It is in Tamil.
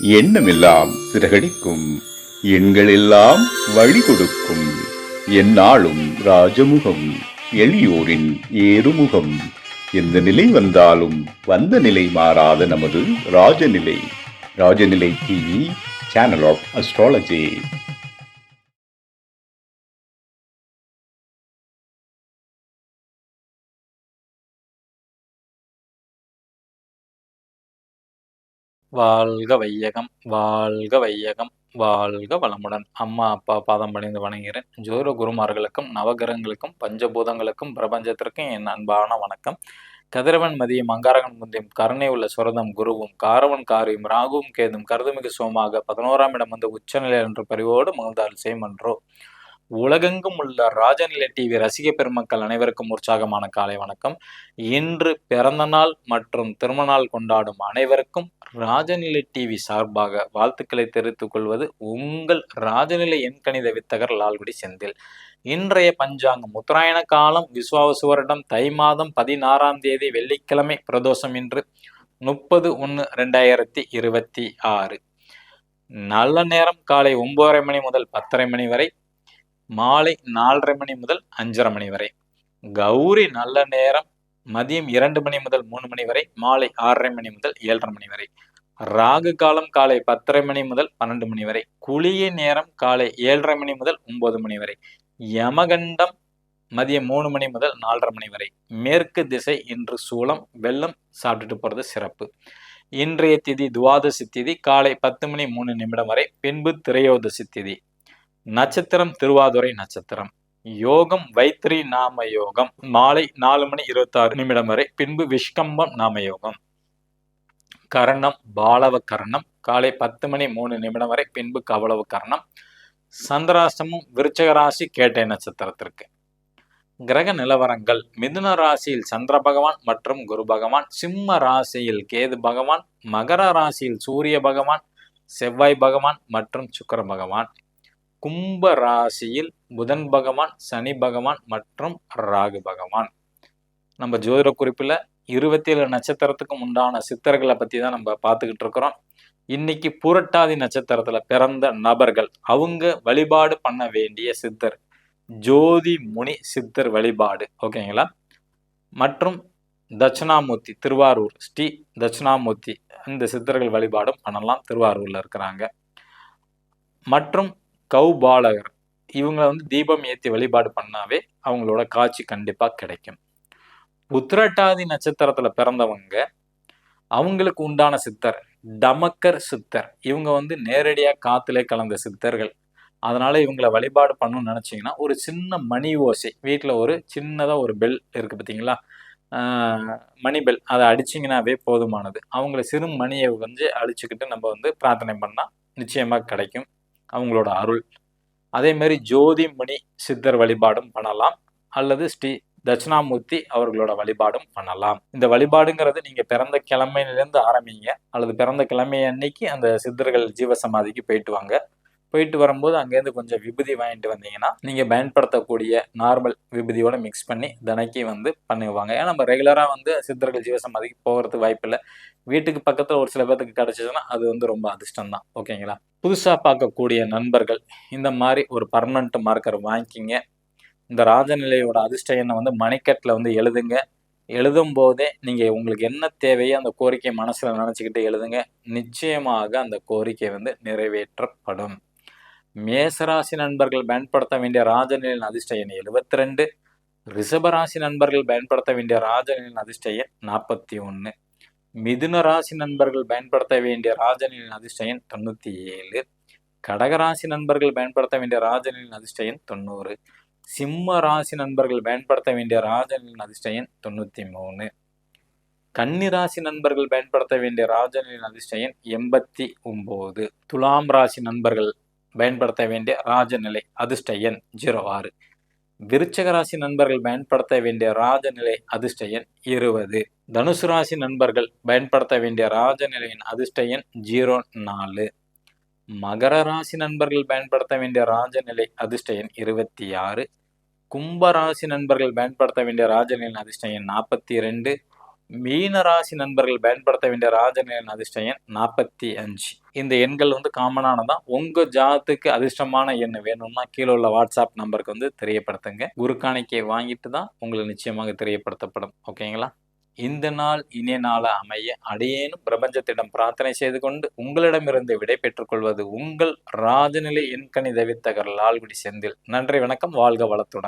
எண்ணமெல்லாம் சிறகடிக்கும், எண்களெல்லாம் வழி கொடுக்கும், எந்நாளும் ராஜமுகம், எளியோரின் ஏறுமுகம். எந்த நிலை வந்தாலும் வந்த நிலை மாறாத நமது Rajanilai. Rajanilai TV, channel of astrology. வாழ்க வையகம், வாழ்க வையகம், வாழ்க வளமுடன். அம்மா அப்பா பாதம் பணிந்து வணங்குகிறேன். ஜோதிட குருமார்களுக்கும் நவகிரகங்களுக்கும் பஞ்சபூதங்களுக்கும் பிரபஞ்சத்திற்கும் என் அன்பான வணக்கம். கதிரவன் மதியம் அங்காரகன் முந்தியும் கருணை உள்ள சுரதம் குருவும் காரவன் காரியும் ராகுவும் கேதும் கருதுமிகு சோமாக 11ஆம் இடம் வந்து உச்சநிலை என்ற பரிவோடு மகிழ்ந்தால் செய்மன்றோ. உலகெங்கும் உள்ள ராஜநிலை டிவி ரசிக பெருமக்கள் அனைவருக்கும் உற்சாகமான காலை வணக்கம். இன்று பிறந்த நாள் மற்றும் திருமண நாள் கொண்டாடும் அனைவருக்கும் ராஜநிலை டிவி சார்பாக வாழ்த்துக்களை தெரிவித்துக் கொள்வது உங்கள் ராஜநிலை எண்கணித வித்தகர் லால்குடி செந்தில். இன்றைய பஞ்சாங்கம் உத்தராயண காலம் விஸ்வாவசு வருடம் தை மாதம் 16ஆம் தேதி வெள்ளிக்கிழமை, பிரதோஷம் இன்று 30/1/2026. நல்ல நேரம் காலை 9:30 மணி முதல் 10:30 மணி வரை, மாலை 4:30 மணி முதல் 5:30 மணி வரை. கௌரி நல்ல நேரம் மதியம் 2 மணி முதல் 3 மணி வரை, மாலை 6:30 மணி முதல் 7:30 மணி வரை. ராகு காலம் காலை 10:30 மணி முதல் 12 மணி வரை. குளிய நேரம் காலை 7:30 மணி முதல் 9 மணி வரை. யமகண்டம் மதியம் 3 மணி முதல் 4:30 மணி வரை. மேற்கு திசை இன்று சூலம், வெள்ளம் சாப்பிட்டுட்டு போறது சிறப்பு. இன்றைய திதி துவாதசி திதி காலை 10:03 வரை, பின்பு திரையோதசி திதி. நட்சத்திரம் திருவாதுரை நட்சத்திரம். யோகம் வைத்திரி நாம யோகம் மாலை 4:26 வரை, பின்பு விஷ்கம்பம் நாம யோகம். கரணம் பாலவ கரணம் காலை 10:03 வரை, பின்பு கவளவ கரணம். சந்திராஷ்டமம் விருச்சக ராசி கேட்டை நட்சத்திரத்திற்கு. கிரக நிலவரங்கள்: மிதுன ராசியில் சந்திர பகவான் மற்றும் குரு பகவான், சிம்ம ராசியில் கேது பகவான், மகர ராசியில் சூரிய பகவான், செவ்வாய் பகவான் மற்றும் சுக்கிர பகவான், கும்ப ராசியில் புதன் பகவான், சனி பகவான் மற்றும் ராகு பகவான். நம்ம ஜோதிட குறிப்பில் 27 நட்சத்திரத்துக்கும் உண்டான சித்தர்களை பற்றி தான் நம்ம பார்த்துக்கிட்டு இருக்கிறோம். இன்னைக்கு புரட்டாதி நட்சத்திரத்தில் பிறந்த நபர்கள் அவங்க வழிபாடு பண்ண வேண்டிய சித்தர் ஜோதி முனி சித்தர் வழிபாடு, ஓகேங்களா? மற்றும் தட்சிணாமூர்த்தி, திருவாரூர் ஸ்ரீ தட்சிணாமூர்த்தி, இந்த சித்தர்கள் வழிபாடும் பண்ணலாம், திருவாரூர்ல இருக்கிறாங்க. மற்றும் கௌபாலகர், இவங்களை தீபம் ஏற்றி வழிபாடு பண்ணாவே அவங்களோட காட்சி கண்டிப்பா கிடைக்கும். உத்திரட்டாதி நட்சத்திரத்துல பிறந்தவங்க அவங்களுக்கு உண்டான சித்தர் டமக்கர் சித்தர். இவங்க நேரடியா காத்திலே கலந்த சித்தர்கள். அதனால இவங்களை வழிபாடு பண்ணணும்னு நினைச்சீங்கன்னா ஒரு சின்ன மணி ஓசை, வீட்டுல ஒரு சின்னதா ஒரு பெல் இருக்கு பார்த்தீங்களா, மணி பெல், அதை அடிச்சிங்கன்னாவே போதுமானது. அவங்கள சிறு மணியை அடிச்சுக்கிட்டு நம்ம பிரார்த்தனை பண்ணா நிச்சயமா கிடைக்கும் அவங்களோட அருள். அதே மாதிரி ஜோதி முனி சித்தர் வழிபாடும் பண்ணலாம், அல்லது ஸ்ரீ தட்சிணாமூர்த்தி அவர்களோட வழிபாடும் பண்ணலாம். இந்த வழிபாடுங்கிறது நீங்க பிறந்த கிழமையிலிருந்து ஆரம்பிங்க, அல்லது பிறந்த கிழமை அன்னைக்கு அந்த சித்தர்கள் ஜீவசமாதிக்கு போயிட்டு வாங்க. போயிட்டு வரும்போது அங்கேருந்து கொஞ்சம் விபூதி வாங்கிட்டு வந்தீங்கன்னா நீங்க பயன்படுத்தக்கூடிய நார்மல் விபூதியோட மிக்ஸ் பண்ணி தினைக்கு பண்ணுவாங்க. ஏன்னா நம்ம ரெகுலரா சித்தர்கள் ஜீவசமாதிக்கு போகிறதுக்கு வாய்ப்பு இல்லை. வீட்டுக்கு பக்கத்துல ஒரு சில பேர்த்துக்கு கிடைச்சதுன்னா அது ரொம்ப அதிர்ஷ்டம் தான், ஓகேங்களா? புதுசா பார்க்கக்கூடிய நண்பர்கள் இந்த மாதிரி ஒரு பர்மனண்ட் மார்க்கர் வாங்கிக்கிங்க. இந்த ராஜநிலையோட அதிர்ஷ்ட எண்ணை மணிக்கட்டில் எழுதுங்க. எழுதும் போதே நீங்க உங்களுக்கு என்ன தேவையோ அந்த கோரிக்கை மனசுல நினைச்சுக்கிட்டு எழுதுங்க. நிச்சயமாக அந்த கோரிக்கை நிறைவேற்றப்படும். மேசராசி நண்பர்கள் பயன்படுத்த வேண்டிய ராஜநிலையின் அதிர்ஷ்ட எண் 72. ரிஷபராசி நண்பர்கள் பயன்படுத்த வேண்டிய ராஜநிலையின் அதிர்ஷ்ட எண் 41. மிதுன ராசி நண்பர்கள் பயன்படுத்த வேண்டிய ராஜநிலையின் அதிர்ஷ்ட எண் 97. கடகராசி நண்பர்கள் பயன்படுத்த வேண்டிய ராஜநிலையின் அதிர்ஷ்ட எண் 90. சிம்ம ராசி நண்பர்கள் பயன்படுத்த வேண்டிய ராஜநிலையின் அதிர்ஷ்ட எண் 93. கன்னிராசி நண்பர்கள் பயன்படுத்த வேண்டிய ராஜநிலையின் அதிர்ஷ்ட எண் 89. துலாம் ராசி நண்பர்கள் பயன்படுத்த வேண்டிய ராஜநிலை அதிர்ஷ்ட எண் 06. விருச்சக ராசி நண்பர்கள் பயன்படுத்த வேண்டிய ராஜநிலை அதிர்ஷ்ட எண் 20. தனுசு ராசி நண்பர்கள் பயன்படுத்த வேண்டிய ராஜநிலையின் அதிர்ஷ்ட எண் 04. மகர ராசி நண்பர்கள் பயன்படுத்த வேண்டிய ராஜநிலை அதிர்ஷ்ட எண் 26. கும்ப ராசி நண்பர்கள் பயன்படுத்த வேண்டிய ராஜநிலையின் அதிர்ஷ்ட எண் 42. மீன ராசி நண்பர்கள் பயன்படுத்த வேண்டிய ராஜநிலையின் அதிர்ஷ்ட எண் 45. இந்த எண்கள் காமனானதான். உங்க ஜாதத்துக்கு அதிர்ஷ்டமான எண் வேணும்னா கீழே உள்ள வாட்ஸ்அப் நம்பருக்கு தெரியப்படுத்துங்க. குரு காணிக்கை வாங்கிட்டு தான் உங்களுக்கு நிச்சயமாக தெரியப்படுத்தப்படும். ஓகேங்களா? இந்த நாள் இனிய நாளா அமைய அடியேனும் பிரபஞ்சத்திடம் பிரார்த்தனை செய்து கொண்டு உங்களிடமிருந்து விடை பெற்றுக் கொள்வது உங்கள் ராஜநிலை எண்கணித வித்தகர் லால்குடி செந்தில். நன்றி, வணக்கம். வாழ்க வளத்துடன்.